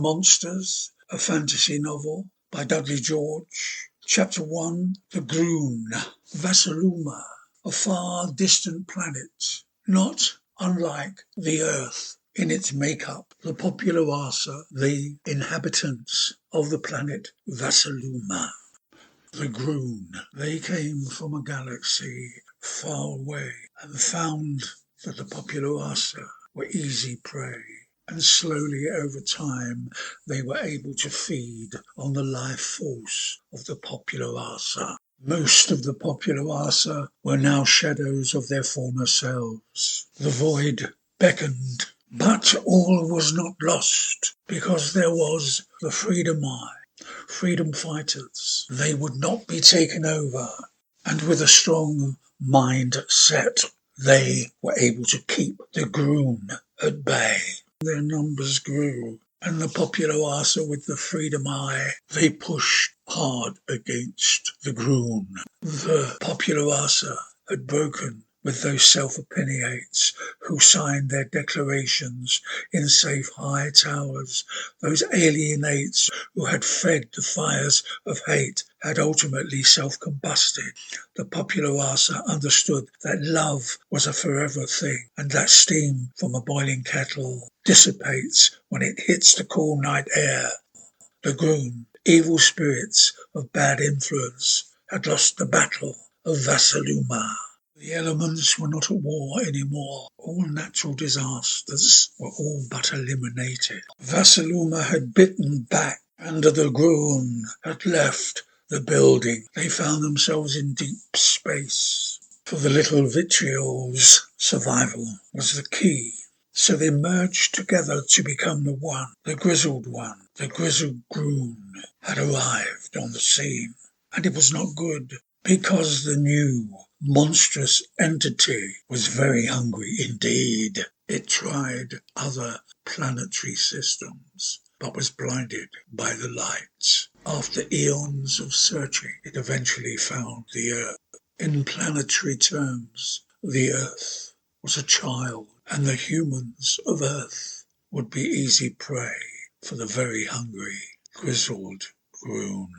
Monsters, a fantasy novel by Dudley George. Chapter 1, The Groon, Vasaluma, a far distant planet, not unlike the Earth in its makeup. The populace, the inhabitants of the planet Vasaluma. The Groon, they came from a galaxy far away and found that the populace were easy prey. And slowly over time they were able to feed on the life force of the populace. Most of the populace were now shadows of their former selves. The void beckoned, but all was not lost, because there was the freedom fighters. They would not be taken over, and with a strong mind set, they were able to keep the Groon at bay. Their numbers grew, and the populace with the freedom eye, they pushed hard against the Groon. The populace had broken with those self-opinionates who signed their declarations in safe high towers. Those alienates who had fed the fires of hate had ultimately self-combusted. The populace understood that love was a forever thing, and that steam from a boiling kettle dissipates when it hits the cool night air. The Groon, evil spirits of bad influence, had lost the battle of Vasaluma. The elements were not at war anymore. All natural disasters were all but eliminated. Vasaluma had bitten back, and the Groon had left the building. They found themselves in deep space. For the little vitriol's survival was the key. So they merged together to become the one. The grizzled one, the grizzled Groon, had arrived on the scene. And it was not good, because the new monstrous entity was very hungry indeed. It tried other planetary systems, but was blinded by the lights. After eons of searching, it eventually found the Earth. In planetary terms, the Earth was a child, and the humans of Earth would be easy prey for the very hungry, grizzled Groon.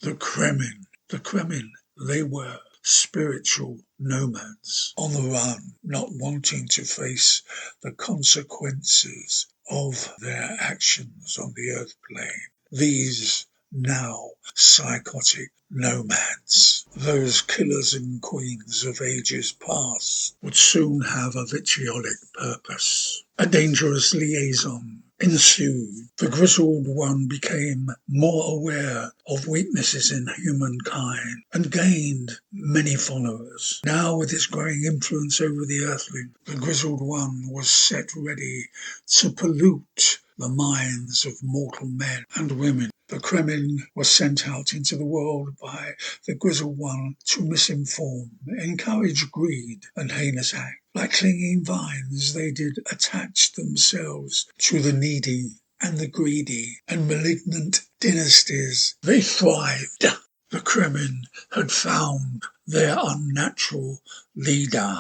The Kremen, they were spiritual nomads on the run, not wanting to face the consequences of their actions on the earth plane. These now psychotic nomads, those killers and queens of ages past, would soon have a vitriolic purpose. A dangerous liaison ensued. The grizzled one became more aware of weaknesses in humankind and gained many followers. Now, with its growing influence over the earthling, the grizzled one was set ready to pollute the minds of mortal men and women. The Kremen was sent out into the world by the grizzled one to misinform, encourage greed and heinous acts. Like clinging vines, they did attach themselves to the needy and the greedy and malignant dynasties. They thrived. The Kremen had found their unnatural leader,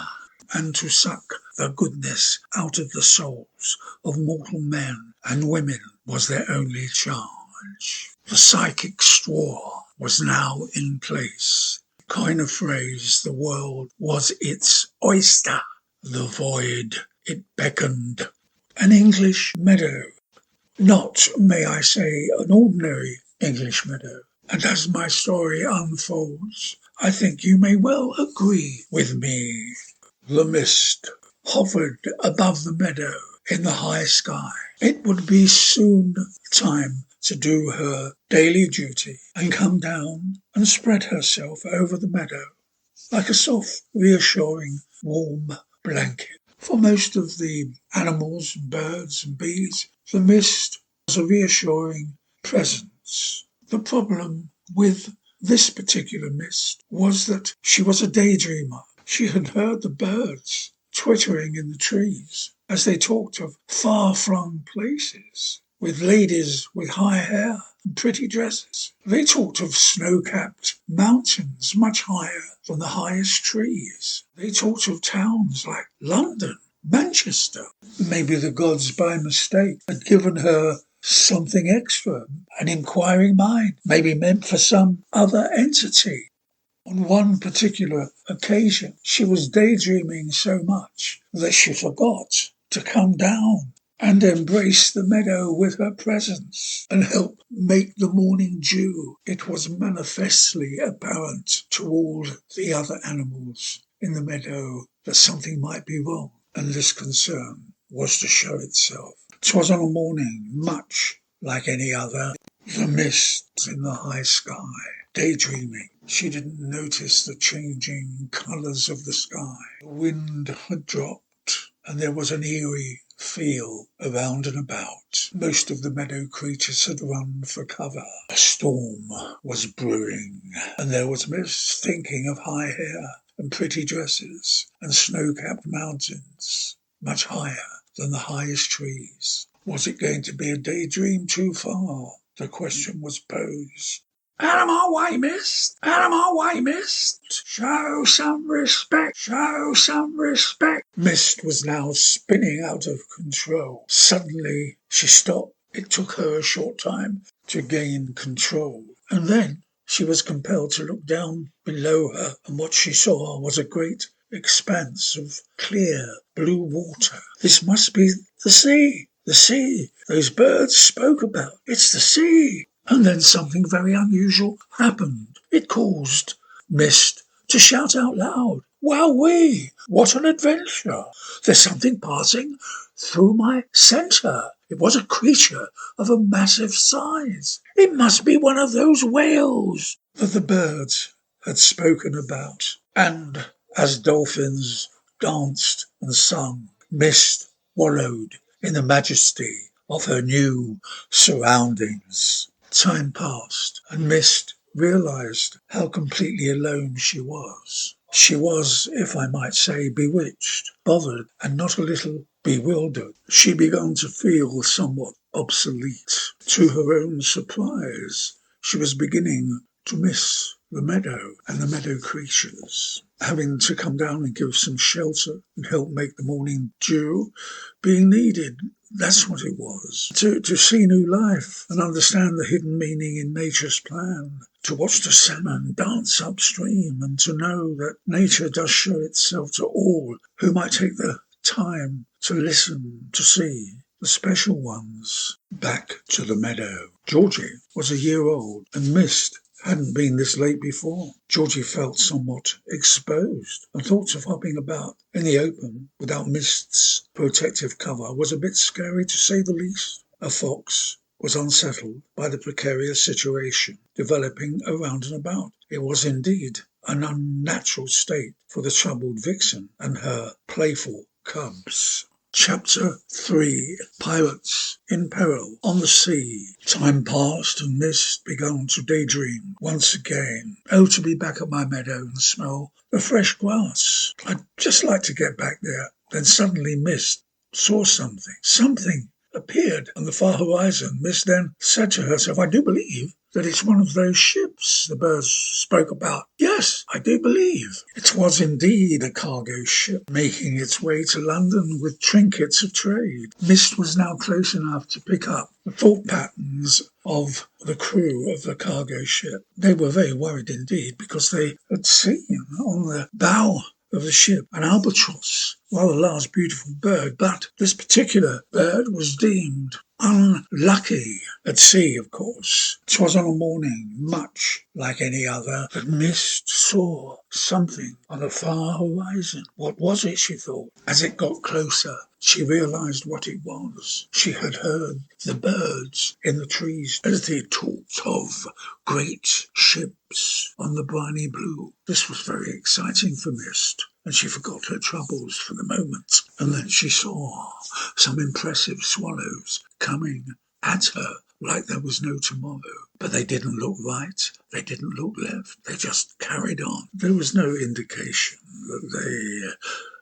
and to suck the goodness out of the souls of mortal men and women was their only charge. The psychic straw was now in place. Coin a phrase, the world was its oyster. The void, it beckoned. An English meadow. Not, may I say, an ordinary English meadow. And as my story unfolds, I think you may well agree with me. The mist hovered above the meadow in the high sky. It would be soon time to do her daily duty and come down and spread herself over the meadow like a soft, reassuring, warm blanket. For most of the animals, birds and bees, the mist was a reassuring presence. The problem with this particular mist was that she was a daydreamer. She had heard the birds twittering in the trees as they talked of far-flung places, with ladies with high hair and pretty dresses. They talked of snow-capped mountains much higher than the highest trees. They talked of towns like London, Manchester. Maybe the gods by mistake had given her something extra, an inquiring mind, maybe meant for some other entity. On one particular occasion, she was daydreaming so much that she forgot to come down and embrace the meadow with her presence and help make the morning dew. It was manifestly apparent to all the other animals in the meadow that something might be wrong, and this concern was to show itself. 'Twas on a morning much like any other. The mist in the high sky. Daydreaming, she didn't notice the changing colours of the sky. The wind had dropped, and there was an eerie feel around and about. Most of the meadow creatures had run for cover. A storm was brewing, and there was mist, thinking of high hair and pretty dresses and snow-capped mountains, much higher than the highest trees. Was it going to be a daydream too far? The question was posed. Out of my way, mist! Out of my way, mist! Show some respect! Show some respect! Mist was now spinning out of control. Suddenly she stopped. It took her a short time to gain control. And then she was compelled to look down below her, and what she saw was a great expanse of clear blue water. This must be the sea! The sea those birds spoke about. It's the sea! And then something very unusual happened. It caused Mist to shout out loud, "Wowee! What an adventure! There's something passing through my centre." It was a creature of a massive size. It must be one of those whales that the birds had spoken about. And as dolphins danced and sung, Mist wallowed in the majesty of her new surroundings. Time passed, and Mist realised how completely alone she was. She was, if I might say, bewitched, bothered, and not a little bewildered. She began to feel somewhat obsolete. To her own surprise, she was beginning to miss the meadow and the meadow creatures. Having to come down and give some shelter and help make the morning dew, being needed. That's what it was. To see new life and understand the hidden meaning in nature's plan. To watch the salmon dance upstream and to know that nature does show itself to all who might take the time to listen, to see the special ones. Back to the meadow. Georgie was a year old, and Mist hadn't been this late before. Georgie felt somewhat exposed, and thoughts of hopping about in the open without Mist's protective cover was a bit scary, to say the least. A fox was unsettled by the precarious situation developing around and about. It was indeed an unnatural state for the troubled vixen and her playful cubs. Chapter 3. Pirates in Peril on the Sea. Time passed and Mist began to daydream once again. Oh, to be back at my meadow and smell the fresh grass. I'd just like to get back there. Then suddenly Mist saw something. Something appeared on the far horizon. Mist then said to herself, I do believe that it's one of those ships the birds spoke about. Yes, I do believe. It was indeed a cargo ship making its way to London with trinkets of trade. Mist was now close enough to pick up the thought patterns of the crew of the cargo ship. They were very worried indeed because they had seen on the bow of the ship an albatross, rather large, beautiful bird, but this particular bird was deemed unlucky at sea, of course. 'Twas on a morning much like any other that Mist saw something on the far horizon. What was it, she thought? As it got closer, she realised what it was. She had heard the birds in the trees as they talked of great ships on the briny blue. This was very exciting for Mist, and she forgot her troubles for the moment. And then she saw some impressive swallows coming at her like there was no tomorrow. But they didn't look right, they didn't look left, they just carried on. There was no indication that they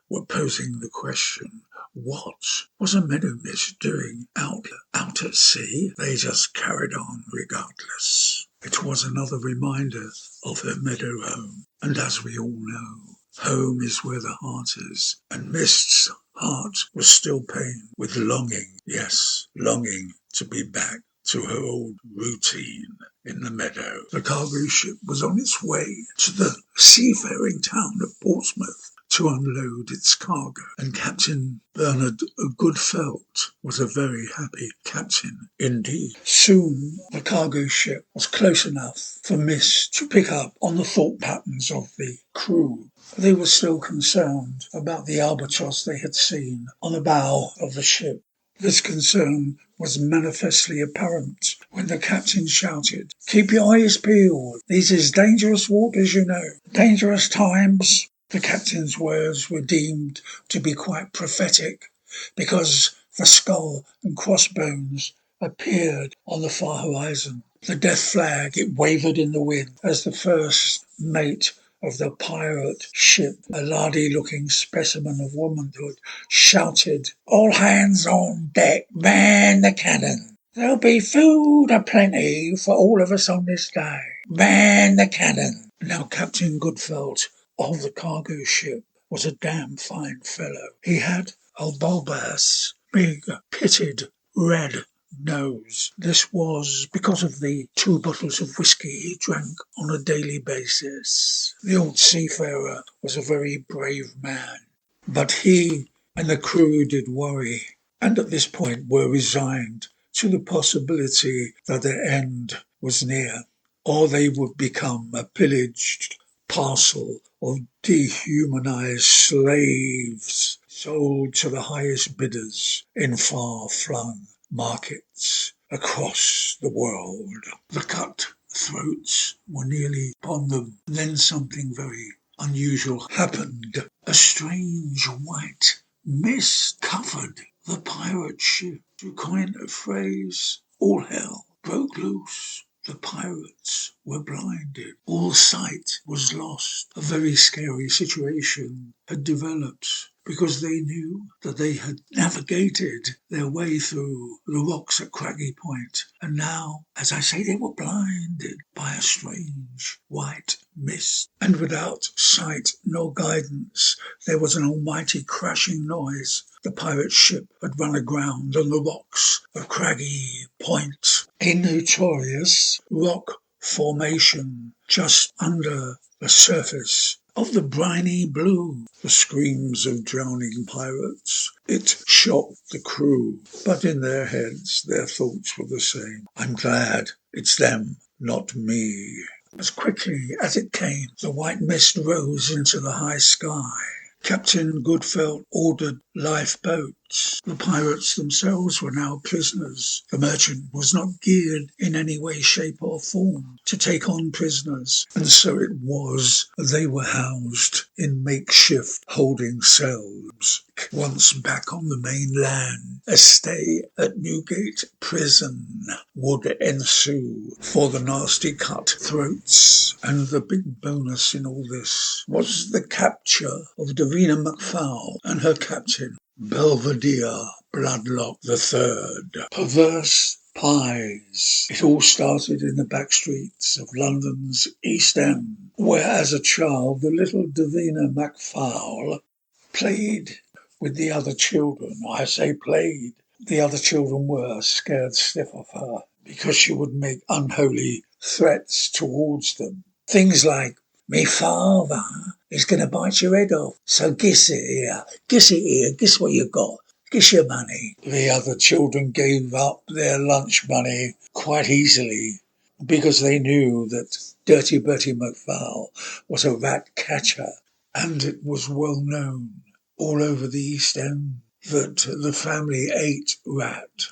were posing the question, what was a meadow mist doing out at sea? They just carried on regardless. It was another reminder of her meadow home. And as we all know, home is where the heart is, and Mist's heart was still pained with longing, yes, longing to be back to her old routine in the meadow. The cargo ship was on its way to the seafaring town of Portsmouth to unload its cargo, and Captain Bernard Goodfeldt was a very happy captain indeed. Soon the cargo ship was close enough for Miss to pick up on the thought patterns of the crew. They were still concerned about the albatross they had seen on the bow of the ship. This concern was manifestly apparent when the captain shouted, "Keep your eyes peeled. These is dangerous waters, you know. Dangerous times." The captain's words were deemed to be quite prophetic, because the skull and crossbones appeared on the far horizon. The death flag, it wavered in the wind as the first mate of the pirate ship, a lardy-looking specimen of womanhood, shouted, "All hands on deck, man the cannon. There'll be food aplenty for all of us on this day. Man the cannon." Now Captain Goodfeldt of the cargo ship was a damn fine fellow. He had a bulbous, big, pitted, red nose. This was because of the 2 bottles of whisky he drank on a daily basis. The old seafarer was a very brave man, but he and the crew did worry, and at this point were resigned to the possibility that their end was near, or they would become a pillaged parcel of dehumanized slaves sold to the highest bidders in far-flung markets across the world. The cut throats were nearly upon them. Then something very unusual happened. A strange white mist covered the pirate ship. To coin a phrase, all hell broke loose. The pirates were blinded. All sight was lost. A very scary situation had developed because they knew that they had navigated their way through the rocks at Craggy Point. And now, as I say, they were blinded by a strange white mist. And without sight nor guidance, there was an almighty crashing noise. The pirate ship had run aground on the rocks of Craggy Point, a notorious rock formation just under the surface of the briny blue. The screams of drowning pirates, it shocked the crew, but in their heads their thoughts were the same. I'm glad it's them, not me. As quickly as it came, the white mist rose into the high sky. Captain Goodfeldt ordered lifeboats. The pirates themselves were now prisoners. The merchant was not geared in any way, shape or form to take on prisoners, and so it was they were housed in makeshift holding cells. Once back on the mainland, a stay at Newgate prison would ensue for the nasty cutthroats, and the big bonus in all this was the capture of Davina McFowl and her captain, Belvedere Bloodlock III. Perverse pies. It all started in the back streets of London's East End, where as a child the little Davina McFowl played with the other children. I say played. The other children were scared stiff of her because she would make unholy threats towards them. Things like, "Me father is going to bite your head off, so giss it here, giss what you got, giss your money." The other children gave up their lunch money quite easily because they knew that Dirty Bertie McFowl was a rat catcher, and it was well known all over the East End that the family ate rat.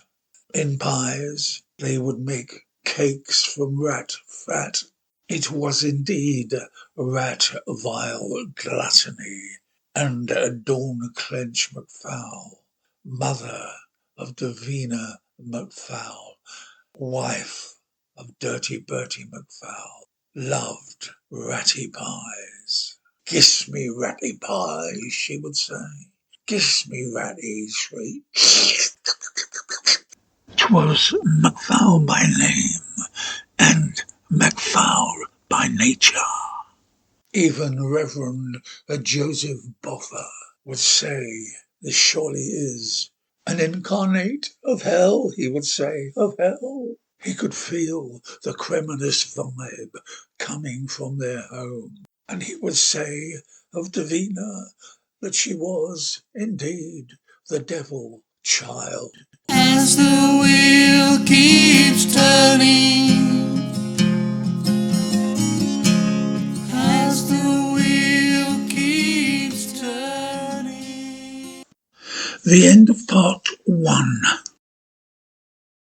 In pies, they would make cakes from rat fat. It was indeed rat vile gluttony, and Dawn Clench McFowl, mother of Davina McFowl, wife of Dirty Bertie McFowl, loved ratty pies. "Kiss me ratty pies," she would say. "Kiss me ratty sweet." 'Twas McFowl by name and McFowl by nature. Even Reverend Joseph Boffer would say this surely is An incarnate of hell, he would say, of hell. He could feel the creminous vibe coming from their home. And he would say of Davina that she was indeed the devil child. As the wheel keeps turning, as the wheel keeps turning. The end of part 1.